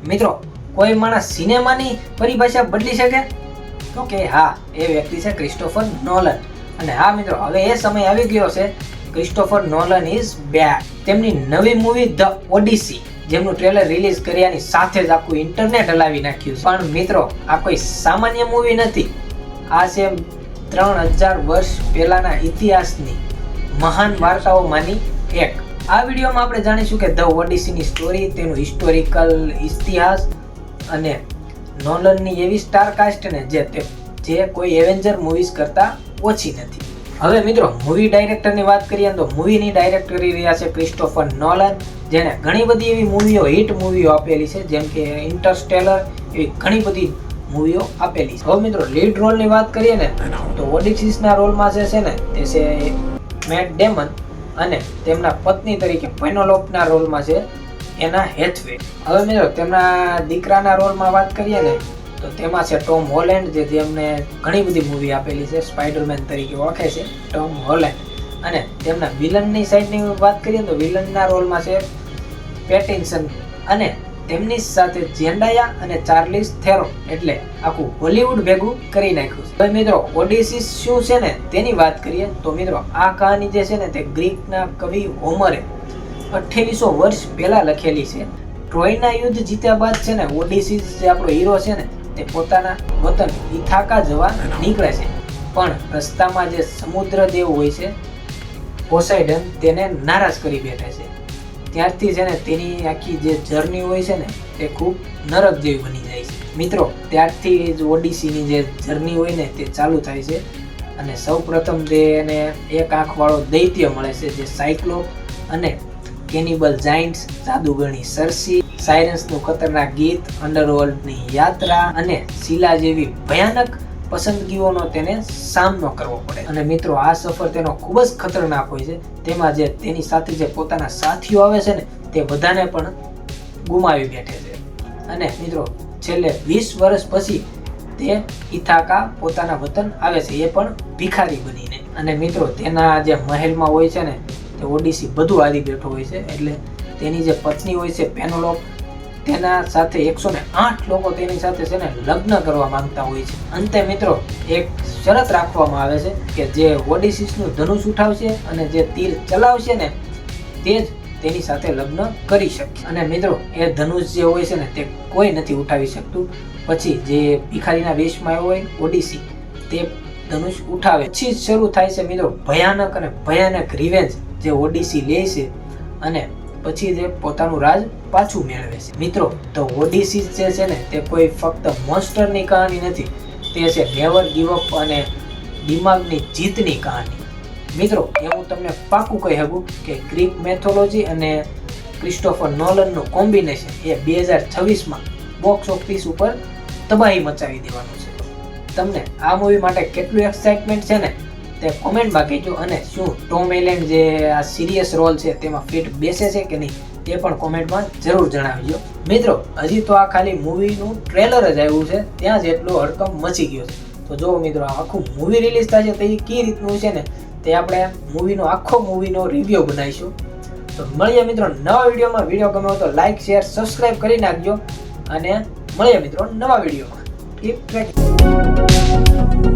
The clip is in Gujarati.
મિત્રો, કોઈ માણસ સિનેમાની પરિભાષા બદલી શકે? તો કે હા, એ વ્યક્તિ છે ક્રિસ્ટોફર નોલન. અને હા મિત્રો, હવે એ સમય આવી ગયો છે. Christopher નોલન is back. તેમની નવી મૂવી ધ ઓડિસી, જેમનું ટ્રેલર રિલીઝ કર્યાની સાથે જ આખું ઇન્ટરનેટ હલાવી નાખ્યું છે. પણ મિત્રો, આ કોઈ સામાન્ય મૂવી નથી. આ છે 3000 વર્ષ પહેલાના ઇતિહાસની મહાન વાર્તાઓમાંની એક. આ વિડીયોમાં આપણે જાણીશું કે ધ ઓડિસીની સ્ટોરી, તેનું હિસ્ટોરિકલ ઇતિહાસ અને નોલનની એવી સ્ટાર કાસ્ટ ને જે કોઈ એવેન્જર મૂવીઝ કરતા ઓછી નથી. હવે મિત્રો, મૂવી ડાયરેક્ટરની વાત કરીએ તો મૂવીની ડાયરેક્ટ કરી રહ્યા છે ક્રિસ્ટોફર નોલન, જેને ઘણી બધી એવી મૂવીઓ, હિટ મૂવીઓ આપેલી છે, જેમ કે ઇન્ટરસ્ટેલર, એવી ઘણી બધી મૂવીઓ આપેલી છે. હવે મિત્રો, લીડ રોલની વાત કરીએ ને તો ઓડિસીસના રોલમાં જે છે ને તે છે મેટ ડેમન, અને તેમના પત્ની તરીકે પેનોલોપના રોલમાં છે એના હેથવે. હવે મિત્રો, તેમના દીકરાના રોલમાં વાત કરીએ ને તો તેમાં છે ટોમ હોલેન્ડ, જે તેમને ઘણી બધી મૂવી આપેલી છે, સ્પાઈડરમેન તરીકે ઓળખે છે ટોમ હોલેન્ડ. અને તેમના વિલનની સાઈડની વાત કરીએ તો વિલનના રોલમાં છે પેટિન્સન, અને તેમની સાથે ઝેન્ડાયા અને ચાર્લીઝ થેરોન, એટલે આખું હોલીવુડ ભેગું કરી નાખ્યું છે. હવે મિત્રો, ઓડિસીસ શું છે ને તેની વાત કરીએ તો મિત્રો, આ કહાની જે છે ને તે ગ્રીકના કવિ હોમરે 2800 વર્ષ પહેલા લખેલી છે. ટ્રોયના યુદ્ધ જીત્યા બાદ છે ને ઓડિસીસ જે આપણો હીરો છે ને તે પોતાના વતન ઇથાકા જવા નીકળે છે. પણ રસ્તામાં જે સમુદ્ર દેવ હોય છે પોસાઇડન, તેને નારાજ કરી બેઠે છે. ત્યારથી છે ને તેની આખી જે જર્ની હોય છે ને તે ખૂબ નરક જેવી બની જાય છે. મિત્રો, ત્યારથી જ ઓડિસીની જે જર્ની હોય ને તે ચાલુ થાય છે. અને સૌ પ્રથમ તેને એક આંખવાળો દૈત્ય મળે છે, જે સાયક્લોપ, અને કેનિબલ જાયન્ટ્સ, જાદુગરની સરસી, સાયરન્સનું ખતરનાક ગીત, અંડરવર્લ્ડની યાત્રા અને શીલા જેવી ભયાનક પસંદગીઓનો તેને સામનો કરવો પડે. અને મિત્રો, આ સફર તેનો ખૂબ જ ખતરનાક હોય છે. તેમાં જે તેની સાથે જે પોતાના સાથીઓ આવે છે ને તે બધાને પણ ગુમાવી બેઠે છે. અને મિત્રો, છેલ્લે 20 વર્ષ પછી તે ઇથાકા પોતાના વતન આવે છે, એ પણ ભિખારી બનીને. અને મિત્રો, તેના જે મહેલમાં હોય છે ને તે ઓડિસી બધું હારી બેઠો હોય છે. એટલે તેની જે પત્ની હોય છે પેનોલોપ, તેના સાથે 108 લોકો તેની સાથે છે ને લગ્ન કરવા માંગતા હોય છે. અંતે મિત્રો, એક શરત રાખવામાં આવે છે કે જે ઓડિસીસનું ધનુષ ઉઠાવશે અને જે તીર ચલાવશે ને તે જ તેની સાથે લગ્ન કરી શકશે. અને મિત્રો, એ ધનુષ જે હોય છે ને તે કોઈ નથી ઉઠાવી શકતું. પછી જે ભિખારીના વેશમાં હોય ઓડિસી, તે ધનુષ ઉઠાવે. પછી જ શરૂ થાય છે મિત્રો ભયાનક અને ભયાનક રિવેન્જ, જે ઓડિસી લે છે અને પછી તે પોતાનું રાજ પાછું મેળવે છે. મિત્રો, તો ઓડિસી જે છે ને તે કોઈ ફક્ત મોન્સ્ટરની કહાની નથી, તે છે નેવર ગીવ અપ અને દિમાગની જીતની કહાની. મિત્રો, એ હું તમને પાકું કહી શકું કે ગ્રીક મેથોલોજી અને ક્રિસ્ટોફર નોલનનું કોમ્બિનેશન એ 2026માં બોક્સ ઓફિસ ઉપર તબાહી મચાવી દેવાનું છે. તમને આ મૂવી માટે કેટલું એક્સાઇટમેન્ટ છે ને તે કોમેન્ટમાં કહેજો. અને શું ટોમ હોલેન્ડ જે આ સિરિયસ રોલ છે તેમાં ફિટ બેસે છે કે નહીં તે પણ કોમેન્ટમાં જરૂર જણાવજો. મિત્રો, હજી તો આ ખાલી મૂવીનું ટ્રેલર જ આવ્યું છે, ત્યાં જ એટલો હડકંપ મચી ગયો છે. તો જો મિત્રો, આખું મૂવી રિલીઝ થશે તો એ કઈ રીતનું છે ને તે આપણે આખો મૂવીનો રિવ્યુ બનાવીશું. તો મળીએ મિત્રો નવા વિડીયોમાં. વિડીયો ગમ્યો તો લાઈક, શેર, સબસ્ક્રાઈબ કરી નાખજો. અને મળીએ મિત્રો નવા વિડીયોમાં. Keep tracking.